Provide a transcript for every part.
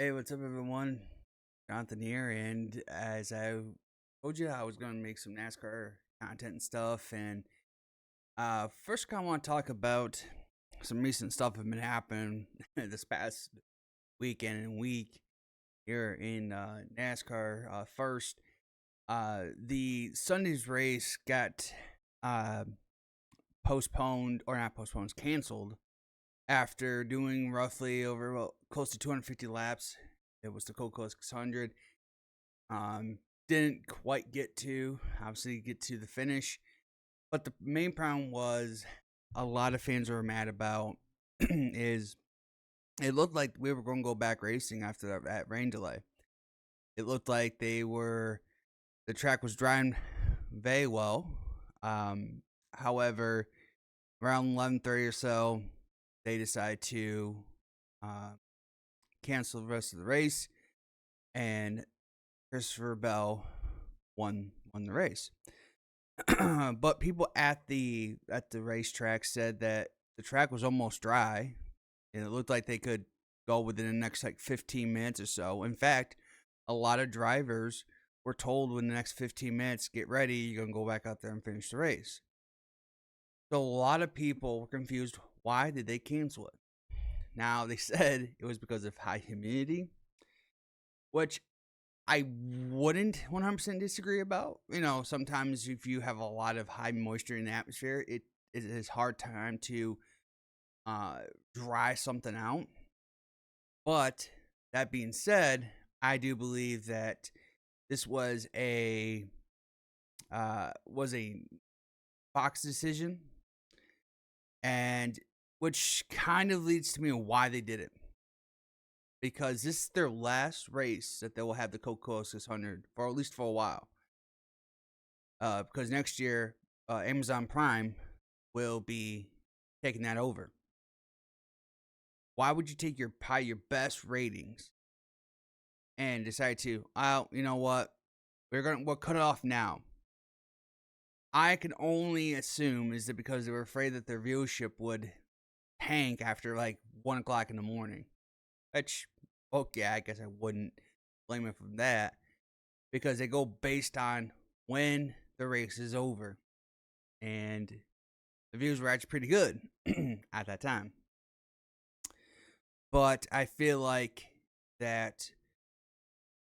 Hey, what's up, everyone? Jonathan here, and as I told you, I was going to make some NASCAR content and stuff. And first, I want to talk about some recent stuff that has been happening this past weekend and week here in NASCAR. First, the Sunday's race got uh, postponed, or not postponed, canceled after doing roughly over close to 250 laps. It was the Coca-Cola 600. Didn't quite get to the finish, but the main problem was a lot of fans were mad about is it looked like we were going to go back racing after that rain delay. It looked like the track was drying very well. However, around 11:30 or so, they decided to uh, cancel the rest of the race, and Christopher Bell won the race. But people at the racetrack said that the track was almost dry, and it looked like they could go within the next like 15 minutes or so. In fact, a lot of drivers were told within the next 15 minutes, get ready, you're gonna go back out there and finish the race. So a lot of people were confused. Why did they cancel it? Now they said it was because of high humidity, which I wouldn't 100% disagree about. You know, sometimes if you have a lot of high moisture in the atmosphere, it is hard time to uh, dry something out. But that being said, I do believe that this was a Fox decision, and which kind of leads to me why they did it. Because this is their last race that they will have the Coca-Cola 600 for at least for a while. Because next year, Amazon Prime will be taking that over. Why would you take your best ratings and decide to, oh, you know what, we'll cut it off now? I can only assume is that because they were afraid that their viewership would tank after like 1 o'clock in the morning. Which, okay, I guess I wouldn't blame them for that, because they go based on when the race is over, and the views were actually pretty good at that time. But I feel like that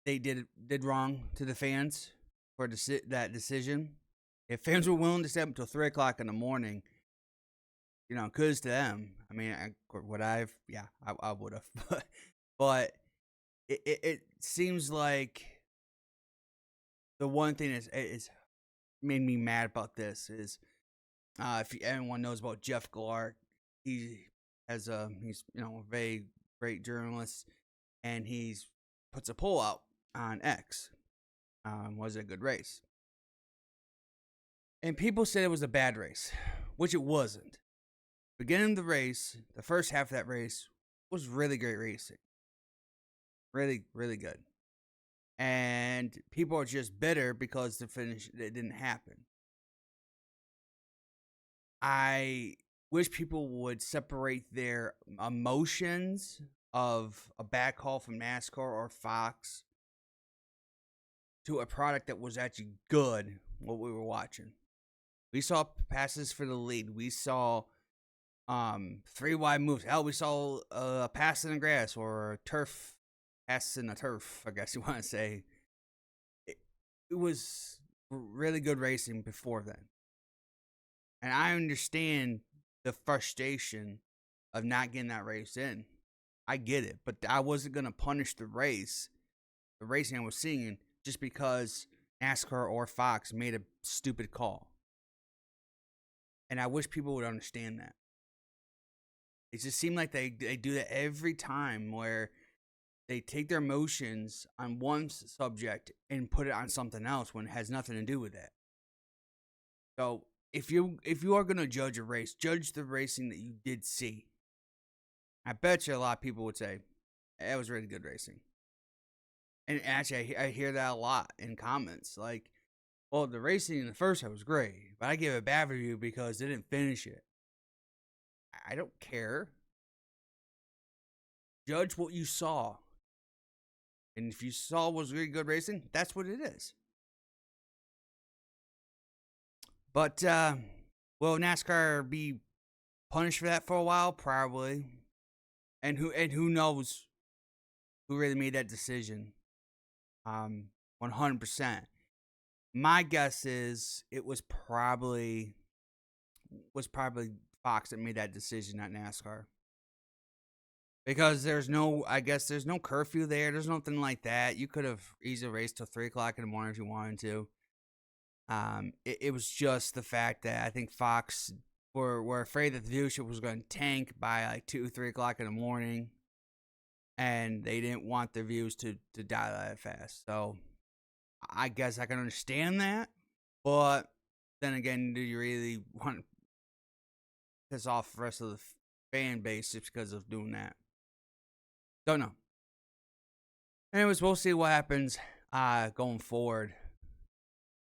they did wrong to the fans for that decision. If fans were willing to stay up until 3 o'clock in the morning, you know, kudos to them. I mean, I would have, but it seems like the one thing is made me mad about this is if anyone knows about Jeff Glark, he's a very great journalist, and he's puts a poll out on X. Was it a good race? And people said it was a bad race, which it wasn't. Beginning of the race, the first half of that race was really great racing, really really good, and people are just bitter because the finish it didn't happen. I wish people would separate their emotions of a bad call from NASCAR or Fox to a product that was actually good, what we were watching. We saw passes for the lead. We saw three wide moves. Hell, we saw a pass in the grass or a turf pass in the turf, I guess you want to say. It was really good racing before then. And I understand the frustration of not getting that race in. I get it, but I wasn't going to punish the racing I was seeing, just because NASCAR or Fox made a stupid call. And I wish people would understand that. It just seemed like they do that every time, where they take their emotions on one subject and put it on something else when it has nothing to do with that. So if you are gonna judge a race, judge the racing that you did see. I bet you a lot of people would say it was really good racing. And actually, I hear that a lot in comments. Like, well, the racing in the first half was great, but I give it a bad review because they didn't finish it. I don't care. Judge what you saw. And if you saw was really good racing, that's what it is. But will NASCAR be punished for that for a while? Probably. And who knows who really made that decision? 100%. My guess is it was probably Fox that made that decision, not NASCAR. Because there's no curfew there. There's nothing like that. You could have easily raced till 3:00 in the morning if you wanted to. It was just the fact that I think Fox were afraid that the viewership was going to tank by like 2-3 o'clock in the morning, and they didn't want their views to die that fast. So I guess I can understand that, but then again, do you really want to piss off the rest of the fan base just because of doing that? Don't know. Anyways, we'll see what happens going forward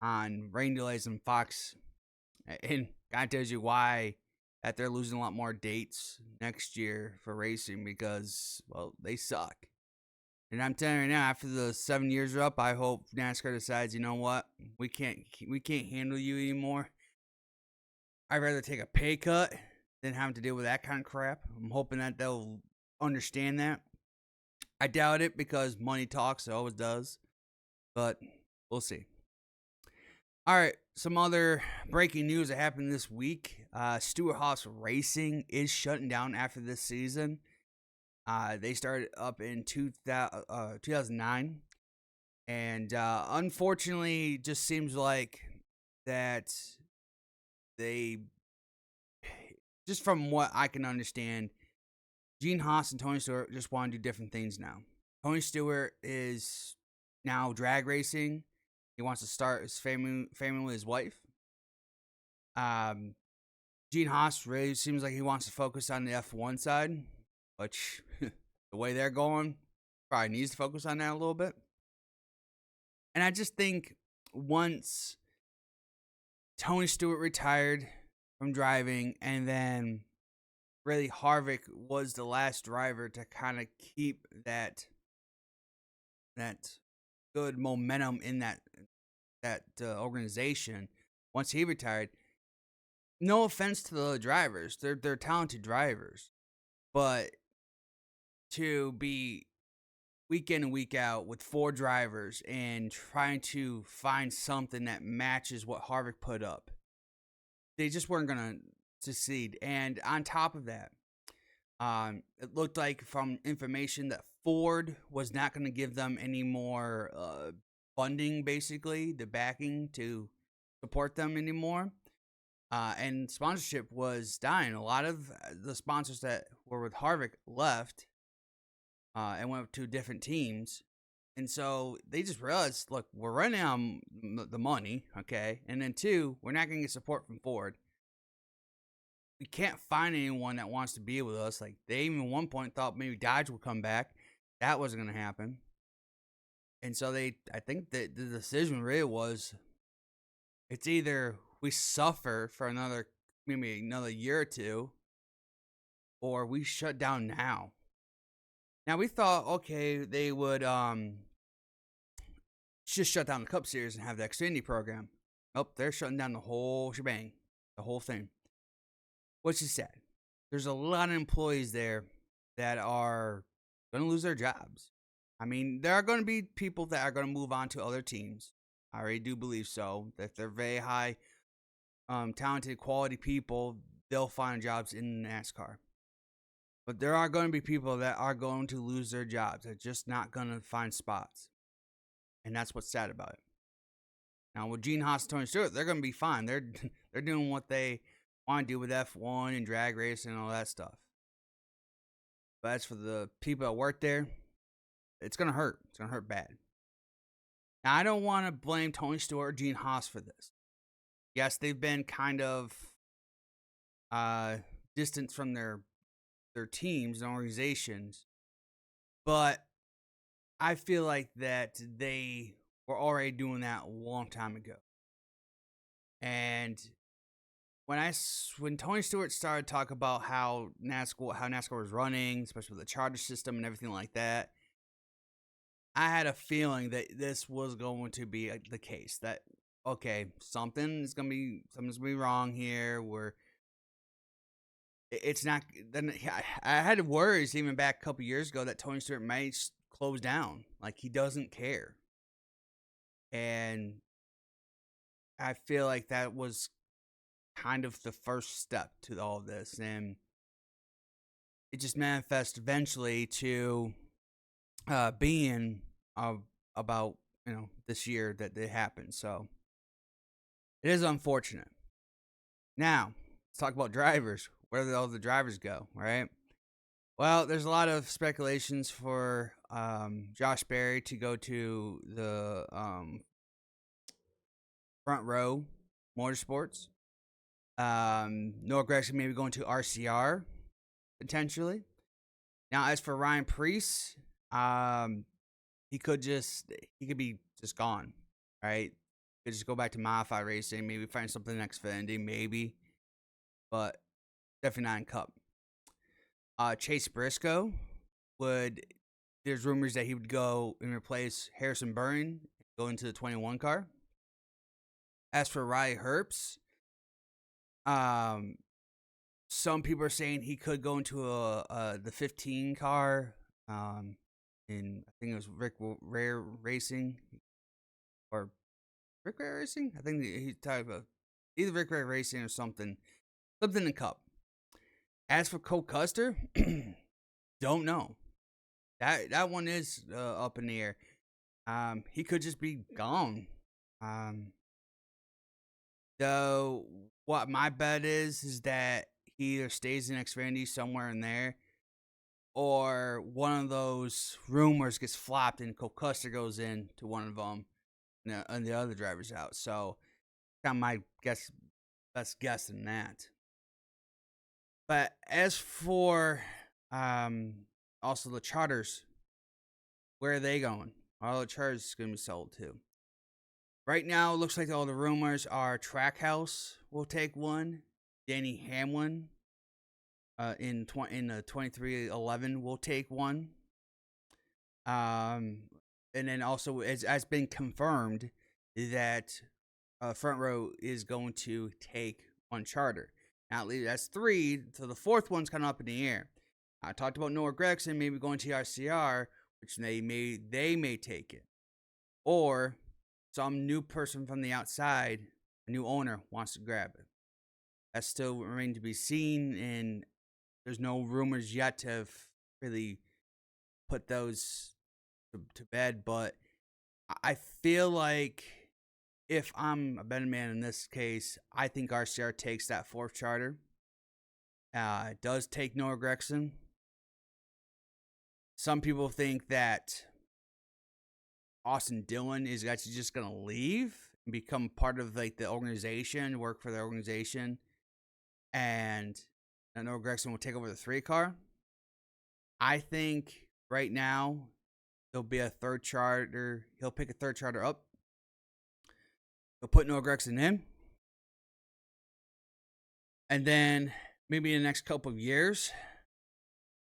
on rain delays and Fox. And God tells you why that they're losing a lot more dates next year for racing because, well, they suck. And I'm telling you now, after the 7 years are up, I hope NASCAR decides, you know what, we can't handle you anymore. I'd rather take a pay cut than having to deal with that kind of crap. I'm hoping that they'll understand that. I doubt it because money talks, it always does. But we'll see. All right, some other breaking news that happened this week. Stewart-Haas Racing is shutting down after this season. They started up in 2009. And unfortunately, it just seems like that they, just from what I can understand, Gene Haas and Tony Stewart just want to do different things now. Tony Stewart is now drag racing. He wants to start his family with his wife. Gene Haas really seems like he wants to focus on the F1 side, which the way they're going, probably needs to focus on that a little bit. And I just think once Tony Stewart retired from driving, and then really Harvick was the last driver to kind of keep that good momentum in that organization. Once he retired, no offense to the drivers, they're talented drivers, but to be week in and week out with 4 drivers and trying to find something that matches what Harvick put up, they just weren't going to succeed. And on top of that, it looked like from information that Ford was not going to give them any more funding, basically, the backing to support them anymore. And sponsorship was dying. A lot of the sponsors that were with Harvick left and went to different teams. And so they just realized, look, we're running out of the money, okay? And then 2, we're not going to get support from Ford. We can't find anyone that wants to be with us. Like, they even at one point thought maybe Dodge would come back. That wasn't going to happen. And so I think that the decision really was, it's either we suffer for maybe another year or 2, or we shut down now. Now, we thought, okay, they would just shut down the Cup Series and have the Xfinity program. Nope, they're shutting down the whole shebang, the whole thing. Which is sad. There's a lot of employees there that are going to lose their jobs. I mean, there are going to be people that are going to move on to other teams. I already do believe so. That they're very high, talented, quality people, they'll find jobs in NASCAR. But there are going to be people that are going to lose their jobs. They're just not going to find spots. And that's what's sad about it. Now, with Gene Haas and Tony Stewart, they're going to be fine. They're doing what they want to do with F1 and drag racing and all that stuff. But as for the people that work there, it's going to hurt. It's going to hurt bad. Now, I don't want to blame Tony Stewart or Gene Haas for this. Yes, they've been kind of distant from their teams and organizations, but I feel like that they were already doing that a long time ago. And when Tony Stewart started talking about how NASCAR was running, especially with the charter system and everything like that, I had a feeling that this was going to be the case. That okay, something's gonna be wrong here. Where it's not. Then I had worries even back a couple years ago that Tony Stewart might close down. Like he doesn't care, and I feel like that was kind of the first step to all of this, and it just manifests eventually to being about this year that it happened. So it is unfortunate. Now let's talk about drivers. Where did all the drivers go? Right. Well, there's a lot of speculations for Josh Berry to go to the front row motorsports. Noah Gragson maybe going to RCR potentially. Now, as for Ryan Preece, um, he could be just gone, right? He could just go back to modified racing, maybe find something next Xfinity, maybe, but definitely not in Cup. Chase Briscoe would. There's rumors that he would go and replace Harrison Burton, go into the 21 car. As for Riley Herbst, some people are saying he could go into the 15 car. In I think it was Rick Rare Racing or Rick Rare Racing. I think he's talking about either Rick Rare Racing or something in Cup. As for Cole Custer, don't know. That one is up in the air. He could just be gone. Though what my bet is that he either stays in Xfinity somewhere in there, or one of those rumors gets flopped and Cole Custer goes in to one of them, and the other driver's out. So, kind of my best guess in that. But as for also the charters, where are they going? All the charters is going to be sold too. Right now, it looks like all the rumors are Trackhouse will take one, Danny Hamlin in the 2311 will take one. And then also has been confirmed that Front Row is going to take one charter. Now that's 3, so the 4th one's kind of up in the air. I talked about Noah Gragson maybe going to RCR, which they may take it, or some new person from the outside, a new owner wants to grab it. That still remains to be seen, and there's no rumors yet to have really put those to bed. But I feel like if I'm a betting man in this case, I think RCR takes that 4th charter. It does take Noah Gragson. Some people think that Austin Dillon is actually just going to leave and become part of like the organization, work for the organization, and Noah Gragson will take over the 3 car. I think right now there'll be a 3rd charter. He'll pick a 3rd charter up. He'll put Noah Gragson in. And then maybe in the next couple of years,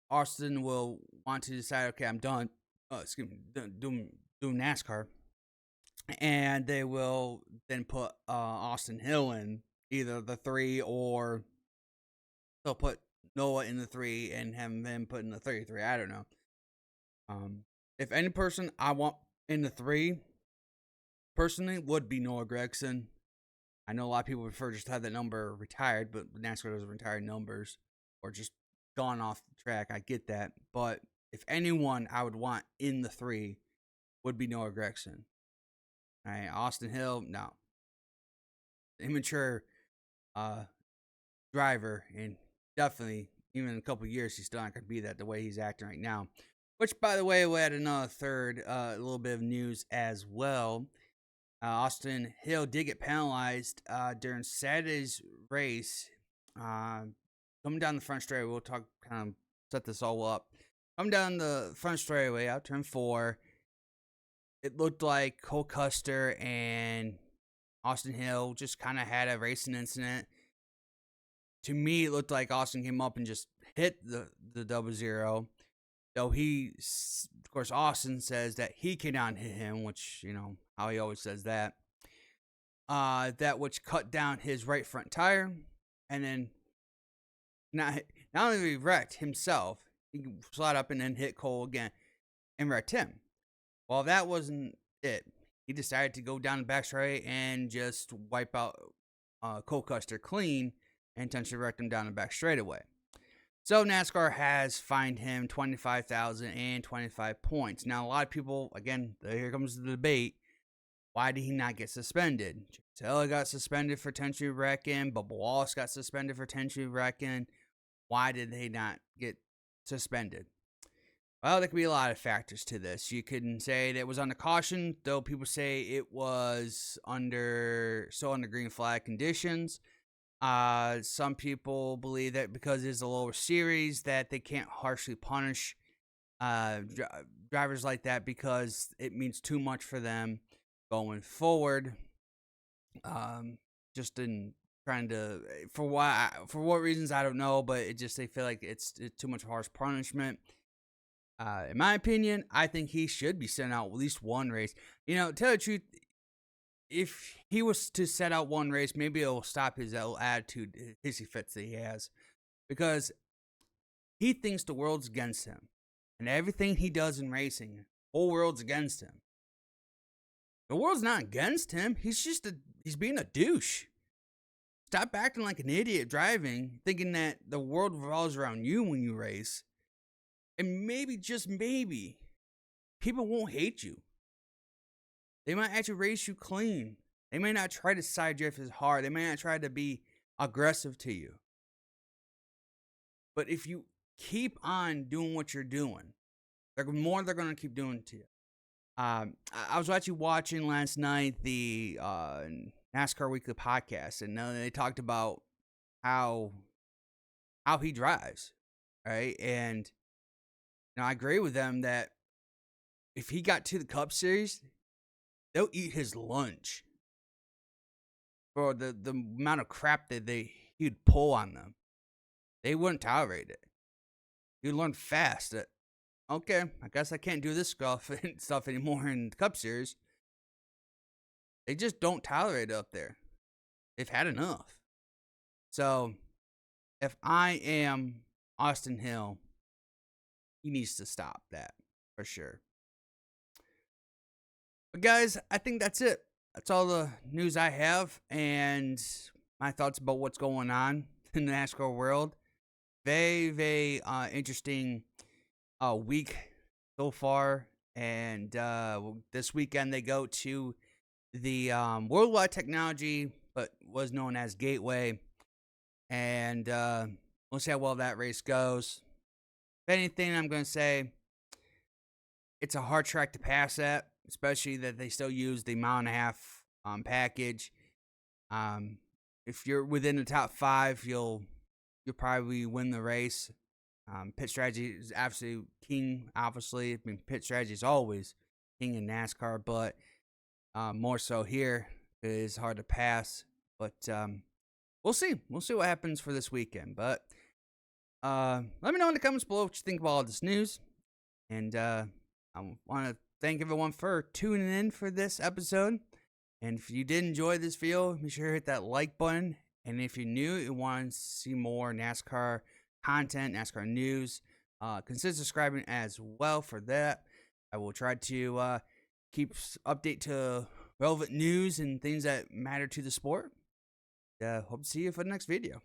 Austin will want to decide, okay, I'm done. Doing NASCAR. And they will then put Austin Hill in either the 3, or they'll put Noah in the 3 and have him put in the 33. I don't know. If any person I want in the 3 personally would be Noah Gragson. I know a lot of people prefer just to have that number retired, but NASCAR doesn't retire numbers or just gone off the track. I get that. But if anyone I would want in the 3 would be Noah Gragson. All right, Austin Hill, no. Immature driver, and definitely, even in a couple of years, he's still not going to be that the way he's acting right now. Which, by the way, we had another a little bit of news as well. Austin Hill did get penalized during Saturday's race. Coming down the front straightaway, we'll kind of set this all up. Coming down the front straightaway out turn 4, it looked like Cole Custer and Austin Hill just kind of had a racing incident. To me, it looked like Austin came up and just hit the 00. Though of course, Austin says that he came down and hit him, which, how he always says that. That which cut down his right front tire, and then not only did he wrecked himself, he slid up and then hit Cole again and wrecked him. Well, that wasn't it. He decided to go down the back straight and just wipe out Cole Custer clean and intentionally wrecked him down the back straightaway. So NASCAR has fined him $25,025 points. Now, a lot of people, again, here comes the debate. Why did he not get suspended? Taylor got suspended for intentionally wrecking. Bubba Wallace got suspended for intentionally wrecking. Why did they not get suspended? Well, there could be a lot of factors to this. You can say that it was under caution, though people say it was under green flag conditions. Some people believe that because it's a lower series that they can't harshly punish drivers like that because it means too much for them going forward. Just in trying to for what reasons I don't know, but they feel like it's too much harsh punishment. In my opinion, I think he should be sent out at least one race. Tell the truth, if he was to set out one race, maybe it'll stop his attitude, hissy fits that he has, because he thinks the world's against him, and everything he does in racing, the whole world's against him. The world's not against him. He's being a douche. Stop acting like an idiot driving, thinking that the world revolves around you when you race. And maybe, just maybe, people won't hate you. They might actually race you clean. They may not try to side drift as hard. They may not try to be aggressive to you. But if you keep on doing what you're doing, they're going to keep doing to you. I was actually watching last night the NASCAR Weekly podcast, and they talked about how he drives, right? And I agree with them that if he got to the Cup Series, they'll eat his lunch for the amount of crap that he'd pull on them. They wouldn't tolerate it. You'd learn fast that, okay, I guess I can't do this stuff anymore in the Cup Series. They just don't tolerate it up there. They've had enough. So, if I am Austin Hill, he needs to stop that for sure. But guys, I think that's it. That's all the news I have and my thoughts about what's going on in the NASCAR world. Very, very interesting week so far. And this weekend they go to the Worldwide Technology, but was known as Gateway. And we'll see how well that race goes. If anything, I'm going to say it's a hard track to pass at, especially that they still use the mile-and-a-half package. If you're within the top 5, you'll probably win the race. Pit strategy is absolutely king, obviously. I mean, pit strategy is always king in NASCAR, but more so here. It is hard to pass. But we'll see. We'll see what happens for this weekend. But let me know in the comments below what you think about all this news. And I want to thank everyone for tuning in for this episode. And if you did enjoy this video, be sure to hit that like button. And if you're new and want to see more NASCAR content, NASCAR news, consider subscribing as well for that. I will try to keep update to relevant news and things that matter to the sport. Hope to see you for the next video.